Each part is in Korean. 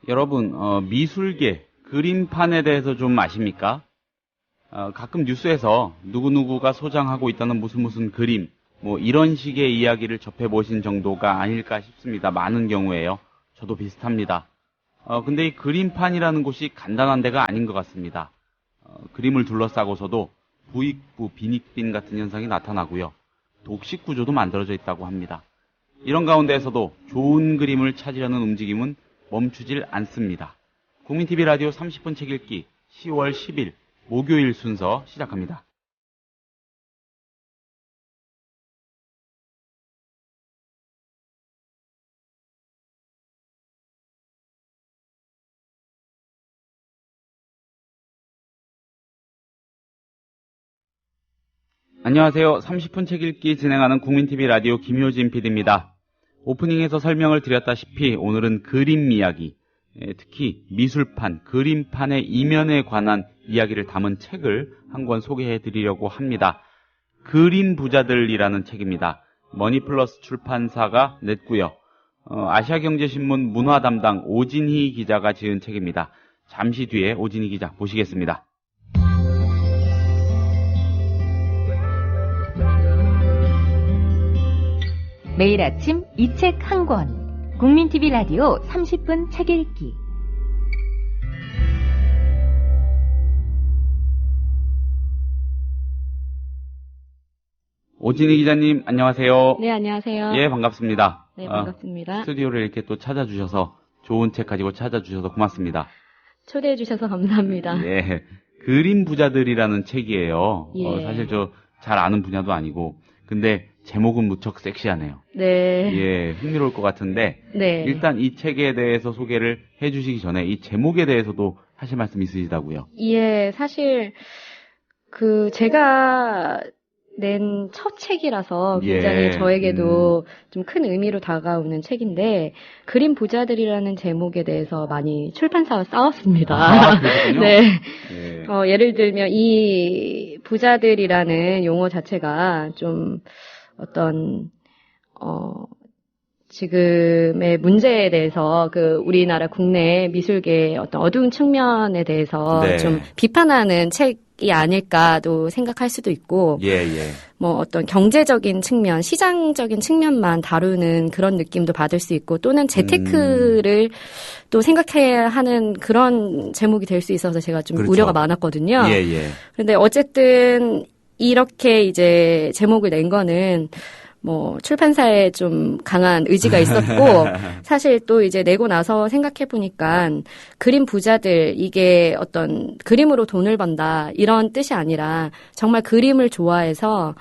여러분, 미술계, 그림판에 대해서 좀 아십니까? 가끔 뉴스에서 누구누구가 소장하고 있다는 무슨 그림, 뭐 이런 식의 이야기를 접해보신 정도가 아닐까 싶습니다. 많은 경우에요. 저도 비슷합니다. 근데 이 그림판이라는 곳이 간단한 데가 아닌 것 같습니다. 그림을 둘러싸고서도 부익부, 빈익빈 같은 현상이 나타나고요. 독식 구조도 만들어져 있다고 합니다. 이런 가운데에서도 좋은 그림을 찾으려는 움직임은 멈추질 않습니다. 국민TV 라디오 30분 책 읽기 10월 10일 목요일 순서 시작합니다. 안녕하세요. 30분 책 읽기 진행하는 국민TV 라디오 김효진 PD입니다. 오프닝에서 설명을 드렸다시피 오늘은 그림 이야기, 특히 미술판, 그림판의 이면에 관한 이야기를 담은 책을 한 권 소개해 드리려고 합니다. 그림 부자들이라는 책입니다. 머니플러스 출판사가 냈고요. 아시아경제신문 문화 담당 오진희 기자가 지은 책입니다. 잠시 뒤에 오진희 기자 모시겠습니다. 매일 아침 이 책 한 권. 국민TV 라디오 30분 책 읽기. 오진희 기자님, 안녕하세요. 네, 안녕하세요. 예, 반갑습니다. 네, 반갑습니다. 스튜디오를 이렇게 또 찾아주셔서, 좋은 책 가지고 찾아주셔서 고맙습니다. 초대해 주셔서 감사합니다. 예, 그림 부자들이라는 책이에요. 예. 사실 저 잘 아는 분야도 아니고, 근데 제목은 무척 섹시하네요. 네. 예, 흥미로울 것 같은데, 네. 일단 이 책에 대해서 소개를 해주시기 전에 이 제목에 대해서도 하실 말씀 있으시다고요? 예, 사실 제가 낸 첫 책이라서 굉장히 예, 저에게도 좀 큰 의미로 다가오는 책인데, 그림 부자들이라는 제목에 대해서 많이 출판사와 싸웠습니다. 아, 그렇군요. 네. 예. 예를 들면 이 부자들이라는 용어 자체가 좀 어떤 지금의 문제에 대해서 우리나라 국내 미술계의 어떤 어두운 측면에 대해서 네. 좀 비판하는 책이 아닐까도 생각할 수도 있고, 예, 예. 뭐 어떤 경제적인 측면, 시장적인 측면만 다루는 그런 느낌도 받을 수 있고, 또는 재테크를 또 생각해야 하는 그런 제목이 될 수 있어서 제가 좀 그렇죠. 우려가 많았거든요. 예, 예. 그런데 어쨌든 이렇게 이제 제목을 낸 거는 뭐 출판사에 좀 강한 의지가 있었고, 사실 또 이제 내고 나서 생각해 보니까 그림 부자들, 이게 어떤 그림으로 돈을 번다 이런 뜻이 아니라 정말 그림을 좋아해서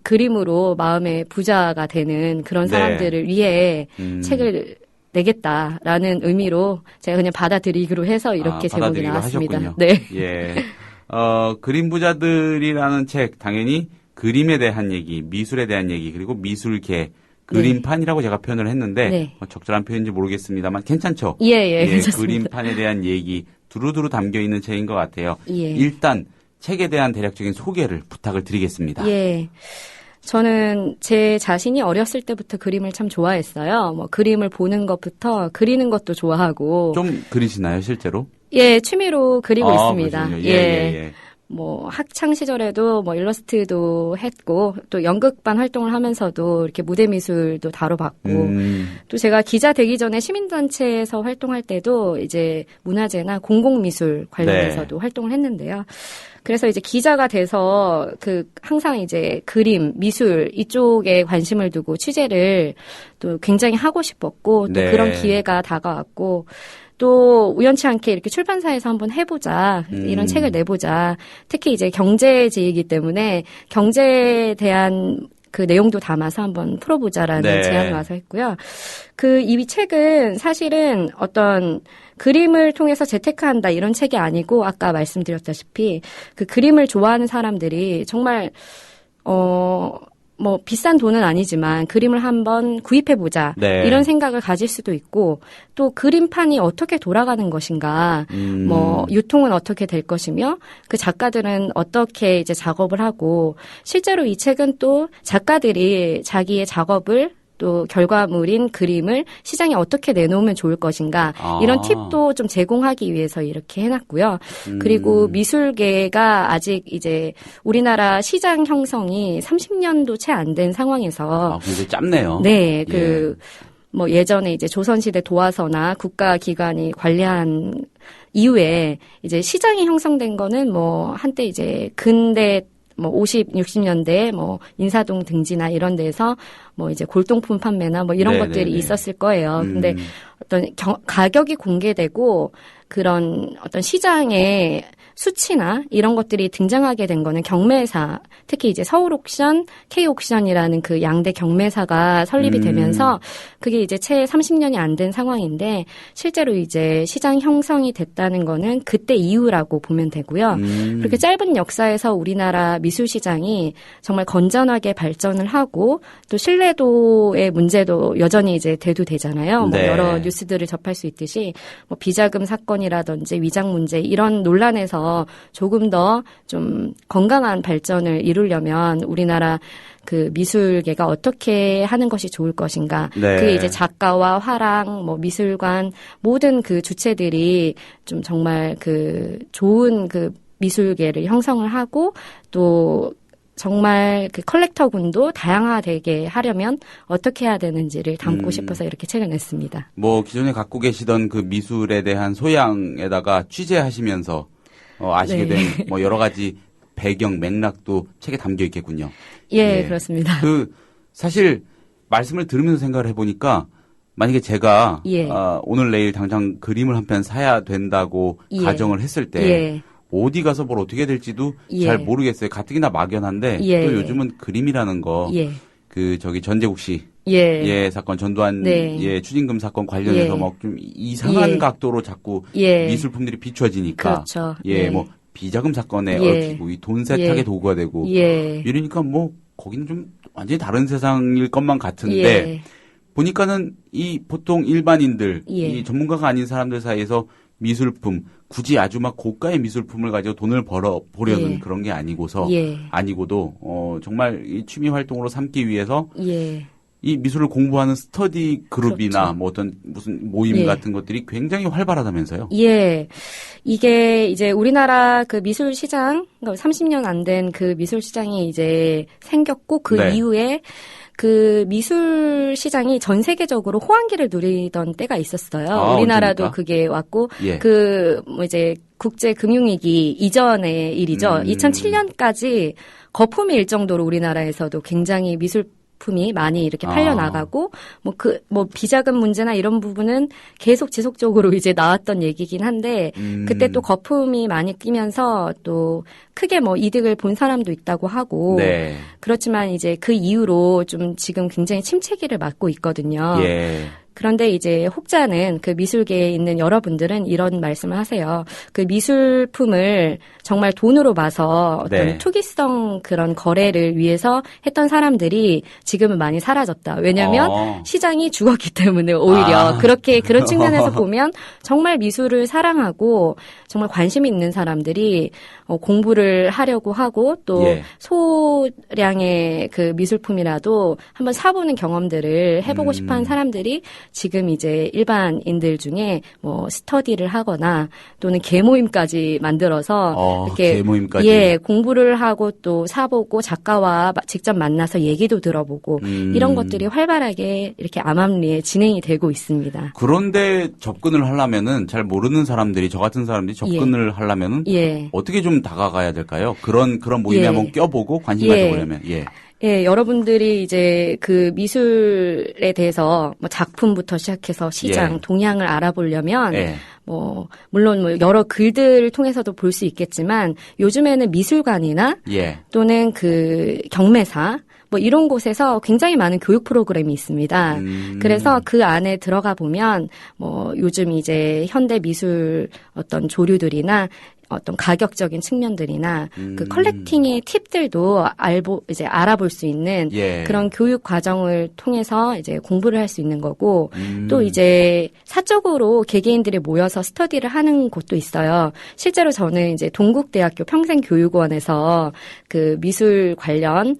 그림으로 마음의 부자가 되는 그런 네. 사람들을 위해 책을 내겠다라는 의미로 제가 그냥 받아들이기로 해서 이렇게 제목이 받아들이기로 나왔습니다. 하셨군요. 네. 예. 그림 부자들이라는 책, 당연히 그림에 대한 얘기, 미술에 대한 얘기, 그리고 미술계, 그림판이라고 제가 표현을 했는데, 네. 적절한 표현인지 모르겠습니다만, 괜찮죠? 예, 괜찮습니다. 그림판에 대한 얘기, 두루두루 담겨 있는 책인 것 같아요. 예. 일단, 책에 대한 대략적인 소개를 부탁을 드리겠습니다. 예. 저는 제 자신이 어렸을 때부터 그림을 참 좋아했어요. 뭐 그림을 보는 것부터 그리는 것도 좋아하고. 좀 그리시나요, 실제로? 예, 취미로 그리고 있습니다. 그러시군요. 예. 뭐 학창 시절에도 뭐 일러스트도 했고, 또 연극반 활동을 하면서도 이렇게 무대 미술도 다뤄봤고, 또 제가 기자 되기 전에 시민단체에서 활동할 때도 이제 문화재나 공공미술 관련해서도 활동을 했는데요. 그래서 이제 기자가 돼서 항상 이제 그림, 미술 이쪽에 관심을 두고 취재를 또 굉장히 하고 싶었고, 또 네. 그런 기회가 다가왔고, 또 우연치 않게 이렇게 출판사에서 한번 해보자, 이런 책을 내보자. 특히 이제 경제지이기 때문에 경제에 대한 그 내용도 담아서 한번 풀어보자라는 네. 제안을 와서 했고요. 이 책은 사실은 어떤 그림을 통해서 재테크한다 이런 책이 아니고, 아까 말씀드렸다시피 그 그림을 좋아하는 사람들이 정말 뭐 비싼 돈은 아니지만 그림을 한번 구입해보자, 네. 이런 생각을 가질 수도 있고, 또 그림판이 어떻게 돌아가는 것인가, 뭐 유통은 어떻게 될 것이며 그 작가들은 어떻게 이제 작업을 하고, 실제로 이 책은 또 작가들이 자기의 작업을 또 결과물인 그림을 시장에 어떻게 내놓으면 좋을 것인가 이런 팁도 좀 제공하기 위해서 이렇게 해놨고요. 그리고 미술계가 아직 이제 우리나라 시장 형성이 30년도 채 안 된 상황에서 굉장히 짧네요. 네, 뭐 예전에 이제 조선시대 도화서나 국가기관이 관리한 이후에 이제 시장이 형성된 거는 뭐 한때 이제 근대 뭐 50, 60년대에 뭐 인사동 등지나 이런 데서 뭐 이제 골동품 판매나 뭐 이런 것들이 있었을 거예요. 근데 어떤 가격이 공개되고 그런 어떤 시장의 수치나 이런 것들이 등장하게 된 거는 경매사, 특히 이제 서울옥션, K옥션이라는 그 양대 경매사가 설립이 되면서 그게 이제 채 30년이 안 된 상황인데 실제로 이제 시장 형성이 됐다는 거는 그때 이후라고 보면 되고요. 그렇게 짧은 역사에서 우리나라 미술시장이 정말 건전하게 발전을 하고 또 신뢰도의 문제도 여전히 이제 대두되잖아요. 뭐 여러 뉴스들을 접할 수 있듯이 뭐 비자금 사건이라든지 위장 문제 이런 논란에서 조금 더 좀 건강한 발전을 이루려면 우리나라 그 미술계가 어떻게 하는 것이 좋을 것인가. 그게 이제 작가와 화랑, 뭐 미술관 모든 그 주체들이 좀 정말 그 좋은 그 미술계를 형성을 하고 또 정말 그 컬렉터군도 다양화되게 하려면 어떻게 해야 되는지를 담고 싶어서 이렇게 책을 냈습니다. 뭐 기존에 갖고 계시던 그 미술에 대한 소양에다가 취재하시면서 아시게 된 뭐 여러 가지 배경 맥락도 책에 담겨 있겠군요. 예, 그렇습니다. 사실 말씀을 들으면서 생각을 해보니까 만약에 제가 오늘 내일 당장 그림을 한 편 사야 된다고 가정을 했을 때 어디 가서 뭘 어떻게 될지도 잘 모르겠어요. 가뜩이나 막연한데 또 요즘은 그림이라는 거 전재국 씨 사건 전두환 추징금 사건 관련해서 막 좀 이상한 각도로 자꾸 미술품들이 비춰지니까 그렇죠. 뭐 비자금 사건에 얽히고 이 돈 세탁의 도구가 되고 이러니까 뭐 거기는 좀 완전히 다른 세상일 것만 같은데 보니까는 이 보통 일반인들 이 전문가가 아닌 사람들 사이에서 미술품 굳이 아주 막 고가의 미술품을 가지고 돈을 벌어 보려는 그런 게 아니고도 정말 이 취미 활동으로 삼기 위해서 이 미술을 공부하는 스터디 그룹이나 뭐 어떤 무슨 모임 같은 것들이 굉장히 활발하다면서요? 이게 이제 우리나라 그 미술 시장, 30년 안 된 그 미술 시장이 이제 생겼고 그 이후에 그 미술 시장이 전 세계적으로 호황기를 누리던 때가 있었어요. 우리나라도 언제입니까? 그게 왔고 그 뭐 이제 국제 금융위기 이전의 일이죠. 2007년까지 거품일 정도로 우리나라에서도 굉장히 미술품이 많이 이렇게 팔려나가고, 뭐 비자금 문제나 이런 부분은 계속 지속적으로 이제 나왔던 얘기긴 한데, 그때 또 거품이 많이 끼면서 또 크게 뭐 이득을 본 사람도 있다고 하고, 그렇지만 이제 그 이후로 좀 지금 굉장히 침체기를 맞고 있거든요. 그런데 이제 혹자는 그 미술계에 있는 여러분들은 이런 말씀을 하세요. 그 미술품을 정말 돈으로 봐서 어떤 투기성 그런 거래를 위해서 했던 사람들이 지금은 많이 사라졌다. 왜냐하면 시장이 죽었기 때문에 오히려 그런 측면에서 보면 정말 미술을 사랑하고 정말 관심이 있는 사람들이 공부를 하려고 하고 또 소량의 그 미술품이라도 한번 사보는 경험들을 해보고 싶어하는 사람들이 지금 이제 일반인들 중에 뭐 스터디를 하거나 또는 계모임까지 만들어서 이렇게 계모임까지. 공부를 하고 또 사보고 작가와 직접 만나서 얘기도 들어보고 이런 것들이 활발하게 이렇게 암암리에 진행이 되고 있습니다. 그런데 접근을 하려면은 잘 모르는 사람들이 저 같은 사람들이 접근을 하려면은 어떻게 좀 다가가야 될까요? 그런 모임에 한번 껴보고 관심 가져보려면 여러분들이 이제 그 미술에 대해서 뭐 작품부터 시작해서 시장, 동향을 알아보려면 뭐 물론 뭐 여러 글들을 통해서도 볼 수 있겠지만 요즘에는 미술관이나 또는 그 경매사 뭐 이런 곳에서 굉장히 많은 교육 프로그램이 있습니다. 그래서 그 안에 들어가 보면 뭐 요즘 이제 현대 미술 어떤 조류들이나 어떤 가격적인 측면들이나 그 컬렉팅의 팁들도 알아볼 수 있는 그런 교육 과정을 통해서 이제 공부를 할 수 있는 거고 또 이제 사적으로 개개인들이 모여서 스터디를 하는 곳도 있어요. 실제로 저는 이제 동국대학교 평생교육원에서 그 미술 관련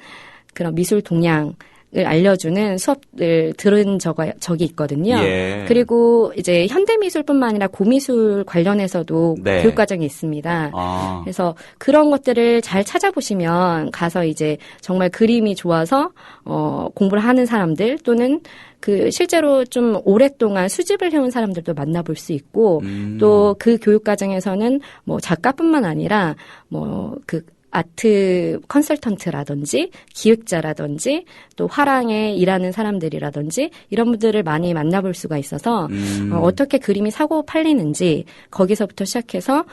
그런 미술 동향 알려주는 수업을 들은 적이 있거든요. 예. 그리고 이제 현대미술뿐만 아니라 고미술 관련해서도 네. 교육과정이 있습니다. 아. 그래서 그런 것들을 잘 찾아보시면 가서 이제 정말 그림이 좋아서 공부를 하는 사람들 또는 그 실제로 좀 오랫동안 수집을 해온 사람들도 만나볼 수 있고 또 그 교육과정에서는 뭐 작가뿐만 아니라 뭐 그 아트 컨설턴트라든지 기획자라든지 또 화랑에 일하는 사람들이라든지 이런 분들을 많이 만나볼 수가 있어서 어떻게 그림이 사고 팔리는지 거기서부터 시작해서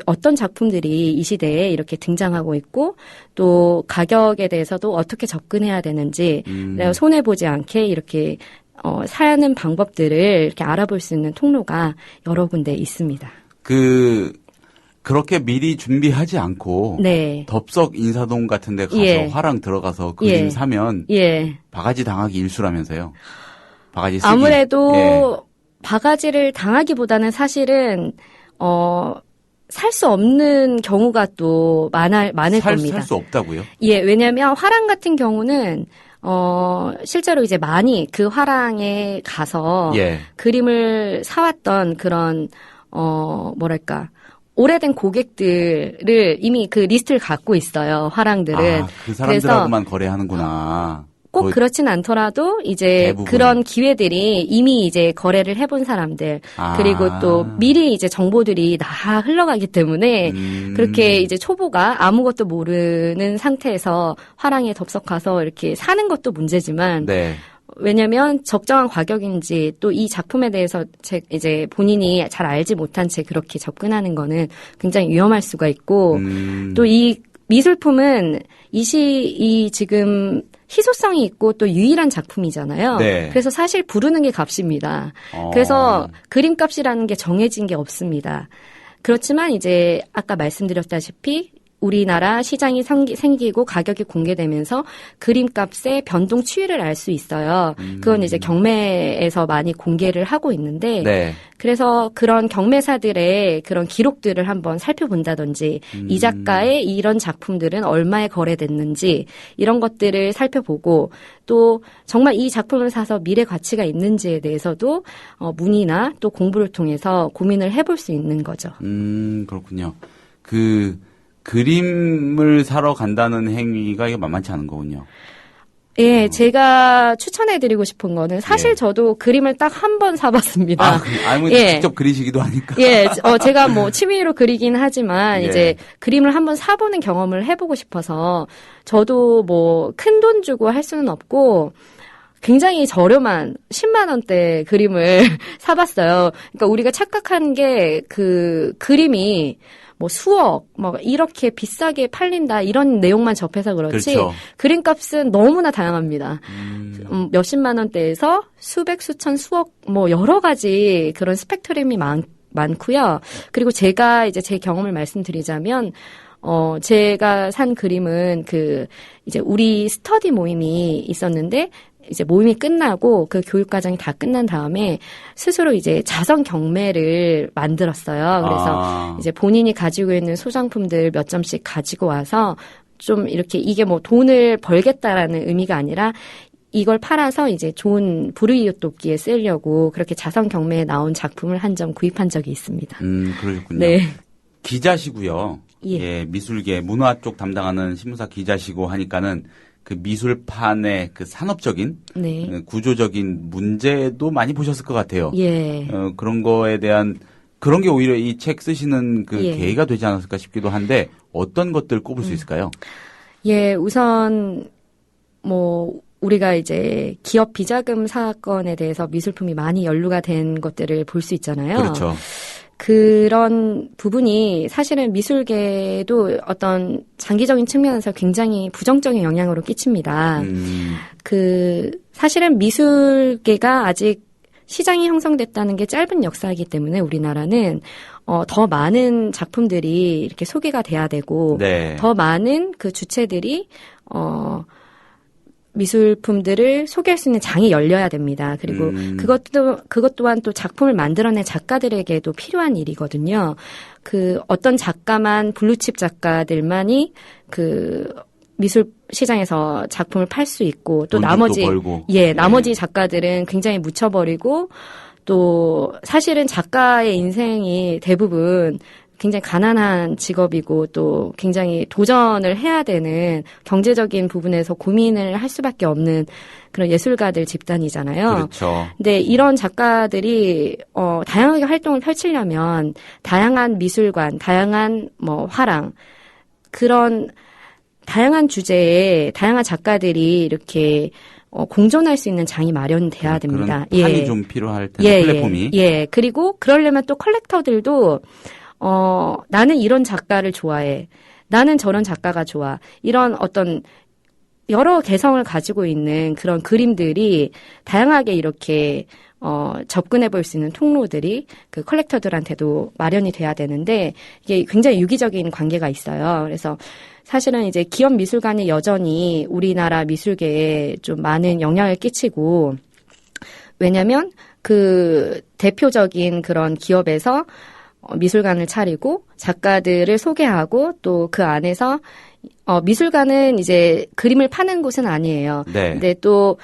어떤 작품들이 이 시대에 이렇게 등장하고 있고 또 가격에 대해서도 어떻게 접근해야 되는지 손해보지 않게 이렇게 사는 방법들을 이렇게 알아볼 수 있는 통로가 여러 군데 있습니다. 그렇게 미리 준비하지 않고 네. 덥석 인사동 같은 데 가서 예. 화랑 들어가서 그림 예. 사면 예. 바가지 당하기 일수라면서요. 바가지 쓰기. 아무래도 예. 바가지를 당하기보다는 사실은 살 수 없는 경우가 또 많을 겁니다. 살 수 없다고요? 예, 왜냐하면 화랑 같은 경우는 실제로 이제 많이 그 화랑에 가서 예. 그림을 사왔던 그런 뭐랄까 오래된 고객들을 이미 그 리스트를 갖고 있어요. 화랑들은. 아, 그 사람들하고만 거래하는구나. 꼭 그렇진 않더라도 이제 대부분. 그런 기회들이 이미 이제 거래를 해본 사람들 그리고 또 미리 이제 정보들이 다 흘러가기 때문에 그렇게 이제 초보가 아무것도 모르는 상태에서 화랑에 덥석 가서 이렇게 사는 것도 문제지만 네. 왜냐면 적정한 가격인지 또 이 작품에 대해서 이제 본인이 잘 알지 못한 채 그렇게 접근하는 거는 굉장히 위험할 수가 있고 또 이 미술품은 이 지금 희소성이 있고 또 유일한 작품이잖아요. 네. 그래서 사실 부르는 게 값입니다. 그래서 그림값이라는 게 정해진 게 없습니다. 그렇지만 이제 아까 말씀드렸다시피 우리나라 시장이 생기고 가격이 공개되면서 그림값의 변동 추이를 알 수 있어요. 그건 이제 경매에서 많이 공개를 하고 있는데 네. 그래서 그런 경매사들의 그런 기록들을 한번 살펴본다든지 이 작가의 이런 작품들은 얼마에 거래됐는지 이런 것들을 살펴보고 또 정말 이 작품을 사서 미래 가치가 있는지에 대해서도 문의나 또 공부를 통해서 고민을 해볼 수 있는 거죠. 그렇군요. 그림을 사러 간다는 행위가 이게 만만치 않은 거군요. 예, 제가 추천해드리고 싶은 거는 사실 예. 저도 그림을 딱 한 번 사봤습니다. 예. 직접 그리시기도 하니까. 예, 제가 뭐 취미로 그리긴 하지만 예. 이제 그림을 한번 사보는 경험을 해보고 싶어서 저도 뭐 큰 돈 주고 할 수는 없고 굉장히 저렴한 10만 원대 그림을 사봤어요. 그러니까 우리가 착각한 게 그 그림이 뭐 수억, 뭐 이렇게 비싸게 팔린다 이런 내용만 접해서 그렇지 그렇죠. 그림값은 너무나 다양합니다. 몇십만 원대에서 수백, 수천, 수억 뭐 여러 가지 그런 스펙트럼이 많고요. 그리고 제가 이제 제 경험을 말씀드리자면 제가 산 그림은 이제 우리 스터디 모임이 있었는데 이제 모임이 끝나고 그 교육과정이 다 끝난 다음에 스스로 이제 자선 경매를 만들었어요. 그래서 이제 본인이 가지고 있는 소장품들 몇 점씩 가지고 와서 좀 이렇게 이게 뭐 돈을 벌겠다라는 의미가 아니라 이걸 팔아서 이제 좋은 불우이웃 돕기에 쓰려고 그렇게 자선 경매에 나온 작품을 한 점 구입한 적이 있습니다. 그러셨군요. 네. 기자시고요. 예. 예, 미술계, 문화 쪽 담당하는 신문사 기자시고 하니까는 그 미술판의 그 산업적인 네. 구조적인 문제도 많이 보셨을 것 같아요. 예. 그런 거에 대한 그런 게 오히려 이 책 쓰시는 그 예. 계기가 되지 않았을까 싶기도 한데 어떤 것들 꼽을 수 있을까요? 예, 우선 뭐 우리가 이제 기업 비자금 사건에 대해서 미술품이 많이 연루가 된 것들을 볼 수 있잖아요. 그렇죠. 그런 부분이 사실은 미술계도 어떤 장기적인 측면에서 굉장히 부정적인 영향으로 끼칩니다. 사실은 미술계가 아직 시장이 형성됐다는 게 짧은 역사이기 때문에 우리나라는 더 많은 작품들이 이렇게 소개가 돼야 되고 네. 더 많은 그 주체들이 미술품들을 소개할 수 있는 장이 열려야 됩니다. 그리고 그것 또한 또 작품을 만들어낸 작가들에게도 필요한 일이거든요. 어떤 작가만 블루칩 작가들만이 미술 시장에서 작품을 팔 수 있고 또 돈도 나머지 벌고. 나머지 작가들은 굉장히 묻혀버리고 또 사실은 작가의 인생이 대부분 굉장히 가난한 직업이고 또 굉장히 도전을 해야 되는 경제적인 부분에서 고민을 할 수밖에 없는 그런 예술가들 집단이잖아요. 그렇죠. 근데 이런 작가들이 다양하게 활동을 펼치려면 다양한 미술관, 다양한 뭐 화랑 그런 다양한 주제에 다양한 작가들이 이렇게 공존할 수 있는 장이 마련돼야 됩니다. 그런 판이 좀 필요할 텐데 플랫폼이. 예. 그리고 그러려면 또 컬렉터들도 나는 이런 작가를 좋아해. 나는 저런 작가가 좋아. 이런 어떤 여러 개성을 가지고 있는 그런 그림들이 다양하게 이렇게 접근해 볼 수 있는 통로들이 그 컬렉터들한테도 마련이 돼야 되는데 이게 굉장히 유기적인 관계가 있어요. 그래서 사실은 이제 기업 미술관이 여전히 우리나라 미술계에 좀 많은 영향을 끼치고 왜냐면 그 대표적인 그런 기업에서 미술관을 차리고 작가들을 소개하고 또 그 안에서 미술관은 이제 그림을 파는 곳은 아니에요. 네. 근데 또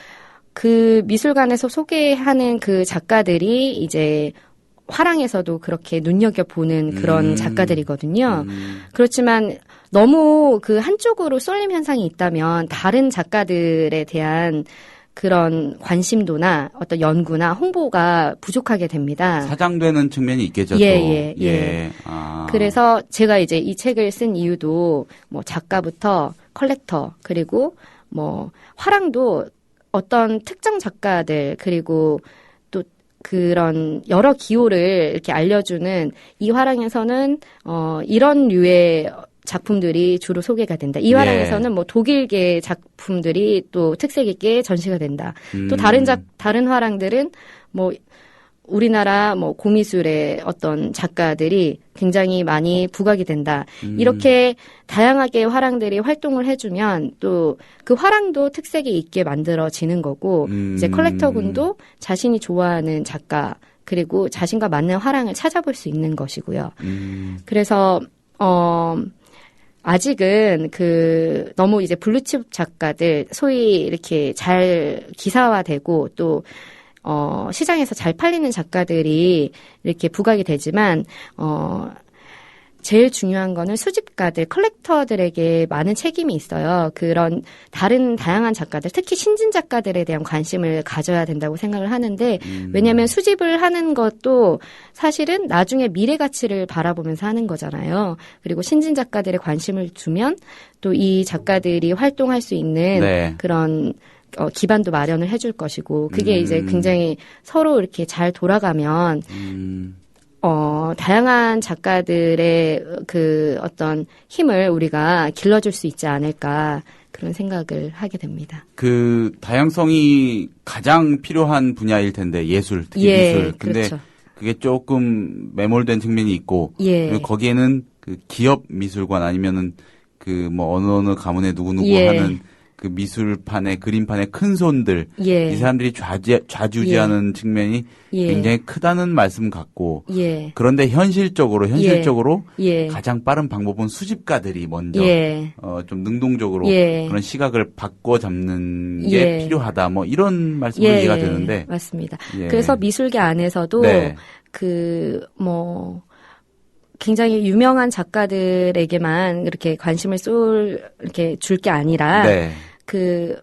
그 미술관에서 소개하는 그 작가들이 이제 화랑에서도 그렇게 눈여겨보는 그런 작가들이거든요. 그렇지만 너무 그 한쪽으로 쏠림 현상이 있다면 다른 작가들에 대한 그런 관심도나 어떤 연구나 홍보가 부족하게 됩니다. 사장되는 측면이 있겠죠. 예. 아. 그래서 제가 이제 이 책을 쓴 이유도 뭐 작가부터 컬렉터 그리고 뭐 화랑도 어떤 특정 작가들 그리고 또 그런 여러 기호를 이렇게 알려주는 이 화랑에서는 이런 류의 작품들이 주로 소개가 된다. 이 화랑에서는 뭐 독일계 작품들이 또 특색 있게 전시가 된다. 또 다른 화랑들은 뭐 우리나라 뭐 고미술의 어떤 작가들이 굉장히 많이 부각이 된다. 이렇게 다양하게 화랑들이 활동을 해주면 또 그 화랑도 특색이 있게 만들어지는 거고 이제 컬렉터군도 자신이 좋아하는 작가 그리고 자신과 맞는 화랑을 찾아볼 수 있는 것이고요. 그래서 아직은 너무 이제 블루칩 작가들 소위 이렇게 잘 기사화되고 또 시장에서 잘 팔리는 작가들이 이렇게 부각이 되지만 제일 중요한 거는 수집가들, 컬렉터들에게 많은 책임이 있어요. 그런 다양한 작가들, 특히 신진 작가들에 대한 관심을 가져야 된다고 생각을 하는데 왜냐하면 수집을 하는 것도 사실은 나중에 미래 가치를 바라보면서 하는 거잖아요. 그리고 신진 작가들의 관심을 두면 또 이 작가들이 활동할 수 있는 그런 기반도 마련을 해줄 것이고 그게 이제 굉장히 서로 이렇게 잘 돌아가면 다양한 작가들의 그 어떤 힘을 우리가 길러줄 수 있지 않을까 그런 생각을 하게 됩니다. 그 다양성이 가장 필요한 분야일 텐데 예술, 특히 미술. 근데 그렇죠. 그게 조금 매몰된 측면이 있고 그리고 거기에는 그 기업 미술관 아니면은 그 뭐 어느 가문에 누구누구 하는 그 미술판에 그림판에 큰 손들 이 사람들이 좌지우지하는 측면이 굉장히 크다는 말씀 같고 그런데 현실적으로 가장 빠른 방법은 수집가들이 먼저 좀 능동적으로 그런 시각을 바꿔 잡는 게 필요하다 뭐 이런 말씀으로 이해가 되는데 맞습니다. 그래서 미술계 안에서도 굉장히 유명한 작가들에게만 이렇게 관심을 이렇게 줄 게 아니라 그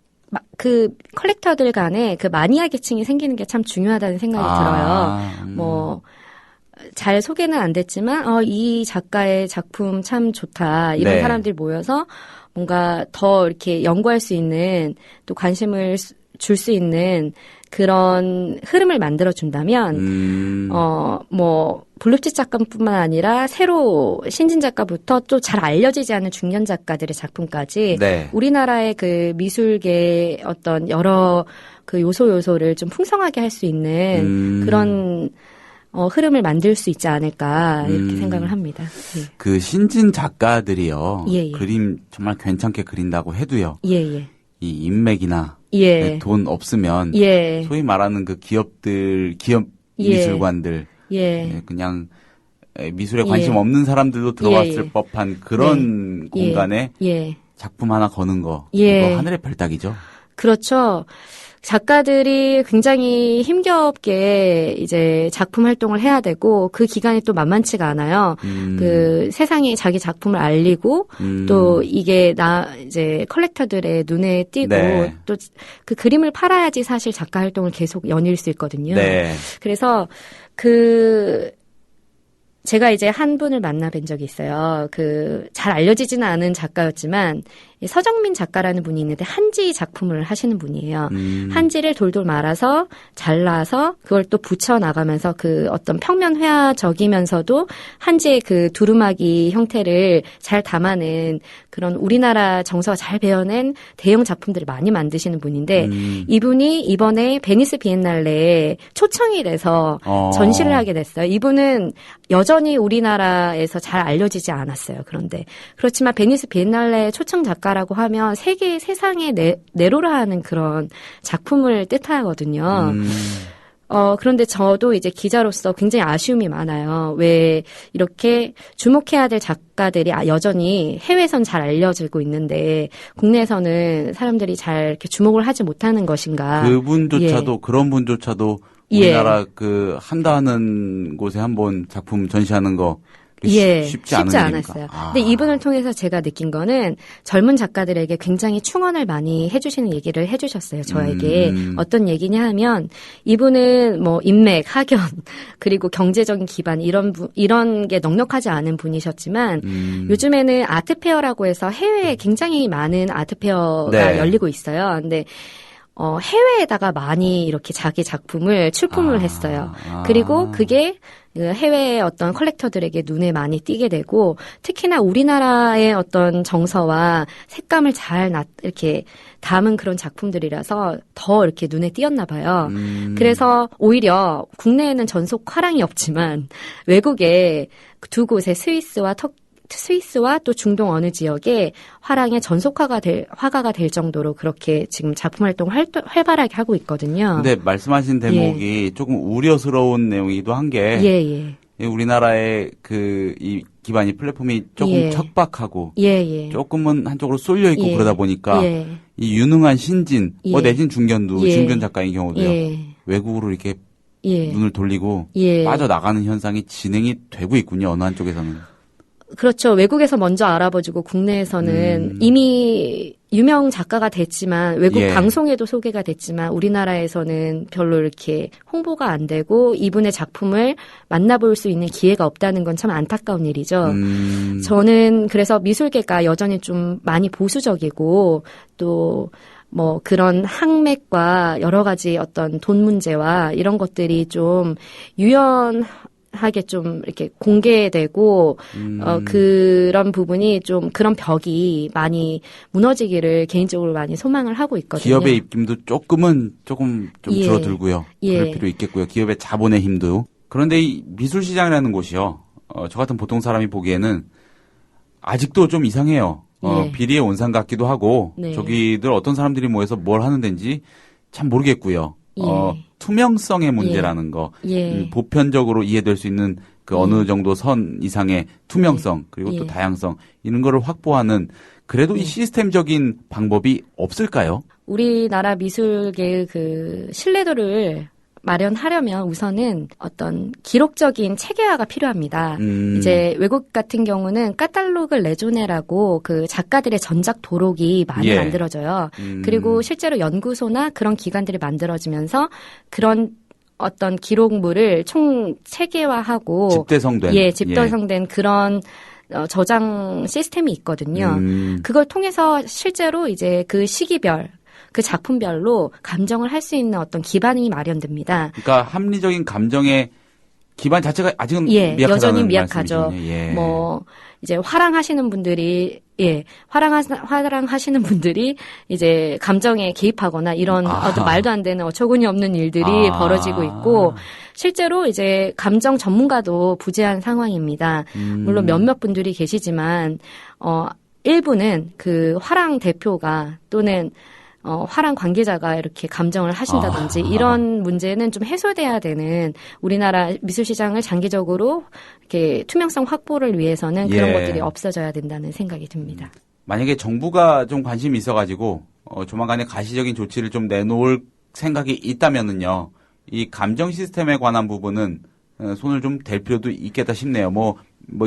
컬렉터들 간에 그 마니아 계층이 생기는 게 참 중요하다는 생각이 들어요. 잘 소개는 안 됐지만, 이 작가의 작품 참 좋다. 이런 사람들이 모여서 뭔가 더 이렇게 연구할 수 있는 또 관심을 줄 수 있는 그런 흐름을 만들어준다면, 블루칩 작가뿐만 아니라 새로 신진 작가부터 또 잘 알려지지 않은 중년 작가들의 작품까지 우리나라의 그 미술계의 어떤 여러 그 요소를 좀 풍성하게 할 수 있는 그런 흐름을 만들 수 있지 않을까 이렇게 생각을 합니다. 그 신진 작가들이요. 그림 정말 괜찮게 그린다고 해도요. 이 인맥이나 돈 없으면 소위 말하는 그 기업 미술관들 그냥 미술에 관심 없는 사람들도 들어왔을 법한 그런 공간에 작품 하나 거는 거. 예. 이거 하늘의 별따기죠. 그렇죠. 작가들이 굉장히 힘겹게 이제 작품 활동을 해야 되고 그 기간이 또 만만치가 않아요. 그 세상에 자기 작품을 알리고 또 이게 이제 컬렉터들의 눈에 띄고 네. 또 그 그림을 팔아야지 사실 작가 활동을 계속 연일 수 있거든요. 네. 그래서 제가 이제 한 분을 만나뵌 적이 있어요. 잘 알려지지는 않은 작가였지만, 서정민 작가라는 분이 있는데, 한지 작품을 하시는 분이에요. 한지를 돌돌 말아서, 잘라서, 그걸 또 붙여나가면서 어떤 평면 회화적이면서도, 한지의 두루마기 형태를 잘 담아낸 그런 우리나라 정서가 잘 배어낸 대형 작품들을 많이 만드시는 분인데, 이분이 이번에 베니스 비엔날레에 초청이 돼서 전시를 하게 됐어요. 이분은 여전히 우리나라에서 잘 알려지지 않았어요. 그렇지만 베니스 비엔날레 초청 작가라고 하면 세상에 내로라 하는 그런 작품을 뜻하거든요. 그런데 저도 이제 기자로서 굉장히 아쉬움이 많아요. 왜 이렇게 주목해야 될 작가들이 여전히 해외에선 잘 알려지고 있는데 국내에서는 사람들이 잘 이렇게 주목을 하지 못하는 것인가. 그분조차도 그런 분조차도 우리나라 한다는 곳에 한번 작품 전시하는 거 쉽지 않았어요. 근데 이분을 통해서 제가 느낀 거는 젊은 작가들에게 굉장히 충원을 많이 해주시는 얘기를 해주셨어요. 저에게 어떤 얘기냐 하면 이분은 뭐 인맥, 학연 그리고 경제적인 기반 이런 게 넉넉하지 않은 분이셨지만 요즘에는 아트페어라고 해서 해외에 굉장히 많은 아트페어가 열리고 있어요. 근데 해외에다가 많이 이렇게 자기 작품을 출품을 했어요. 그리고 그게 해외의 어떤 컬렉터들에게 눈에 많이 띄게 되고 특히나 우리나라의 어떤 정서와 색감을 잘 이렇게 담은 그런 작품들이라서 더 이렇게 눈에 띄었나 봐요. 그래서 오히려 국내에는 전속 화랑이 없지만 외국에 두 곳의 스위스와 또 중동 어느 지역에 화랑의 전속화가 될 정도로 그렇게 지금 작품 활동을 활발하게 하고 있거든요. 근데 말씀하신 대목이 조금 우려스러운 내용이기도 한 게 우리나라의 이 기반이 플랫폼이 조금 척박하고 조금은 한쪽으로 쏠려 있고 그러다 보니까 이 유능한 신진 내진 중견 작가인 경우도요. 외국으로 이렇게 눈을 돌리고 빠져나가는 현상이 진행이 되고 있군요. 어느 한쪽에서는. 그렇죠. 외국에서 먼저 알아봐주고 국내에서는 이미 유명 작가가 됐지만 외국 방송에도 소개가 됐지만 우리나라에서는 별로 이렇게 홍보가 안 되고 이분의 작품을 만나볼 수 있는 기회가 없다는 건 참 안타까운 일이죠. 저는 그래서 미술계가 여전히 좀 많이 보수적이고 또 뭐 그런 항맥과 여러 가지 어떤 돈 문제와 이런 것들이 좀 하게 좀 이렇게 공개되고 그런 부분이 좀 그런 벽이 많이 무너지기를 개인적으로 많이 소망을 하고 있거든요. 기업의 입김도 조금 줄어들고요. 그럴 필요 있겠고요. 기업의 자본의 힘도. 그런데 이 미술 시장이라는 곳이요. 저 같은 보통 사람이 보기에는 아직도 좀 이상해요. 비리의 온상 같기도 하고 저기들 어떤 사람들이 모여서 뭘 하는 데인지 참 모르겠고요. 투명성의 문제라는 거, 보편적으로 이해될 수 있는 어느 정도 선 이상의 투명성, 그리고 또 다양성, 이런 거를 확보하는, 그래도 이 시스템적인 방법이 없을까요? 우리나라 미술계의 신뢰도를 마련하려면 우선은 어떤 기록적인 체계화가 필요합니다. 이제 외국 같은 경우는 카탈로그 레조네라고 작가들의 전작 도록이 많이 만들어져요. 그리고 실제로 연구소나 그런 기관들이 만들어지면서 그런 어떤 기록물을 총 체계화하고 집대성된 그런 저장 시스템이 있거든요. 그걸 통해서 실제로 이제 그 시기별 그 작품별로 감정을 할 수 있는 어떤 기반이 마련됩니다. 그러니까 합리적인 감정의 기반 자체가 아직은 미약하다는 여전히 미약하죠. 말씀이시군요. 이제 화랑하시는 분들이 화랑하시는 분들이 이제 감정에 개입하거나 이런 어떤 말도 안 되는 어처구니 없는 일들이 벌어지고 있고 실제로 이제 감정 전문가도 부재한 상황입니다. 물론 몇몇 분들이 계시지만 일부는 화랑 대표가 또는 화랑 관계자가 이렇게 감정을 하신다든지 이런 문제는 좀 해소돼야 되는 우리나라 미술 시장을 장기적으로 이렇게 투명성 확보를 위해서는 그런 것들이 없어져야 된다는 생각이 듭니다. 만약에 정부가 좀 관심이 있어가지고 조만간에 가시적인 조치를 좀 내놓을 생각이 있다면은요, 이 감정 시스템에 관한 부분은 손을 좀 댈 필요도 있겠다 싶네요. 뭐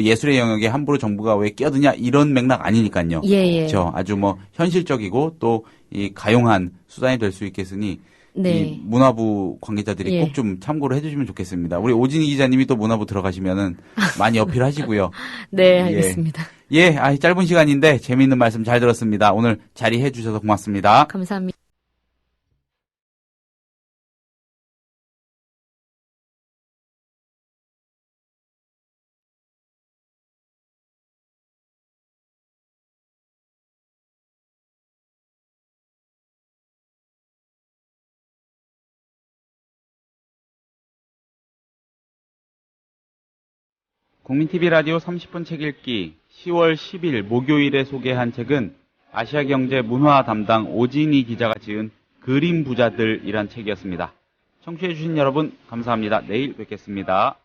예술의 영역에 함부로 정부가 왜 끼어드냐 이런 맥락 아니니까요. 예. 그렇죠. 아주 뭐 현실적이고 또 이 가용한 수단이 될 수 있겠으니 네. 이 문화부 관계자들이 예. 꼭 좀 참고를 해주시면 좋겠습니다. 우리 오진희 기자님이 또 문화부 들어가시면은 많이 어필하시고요. 네, 알겠습니다. 예, 짧은 시간인데 재미있는 말씀 잘 들었습니다. 오늘 자리해 주셔서 고맙습니다. 감사합니다. 국민TV 라디오 30분 책 읽기 10월 10일 목요일에 소개한 책은 아시아경제 문화 담당 오진희 기자가 지은 그림 부자들이란 책이었습니다. 청취해주신 여러분 감사합니다. 내일 뵙겠습니다.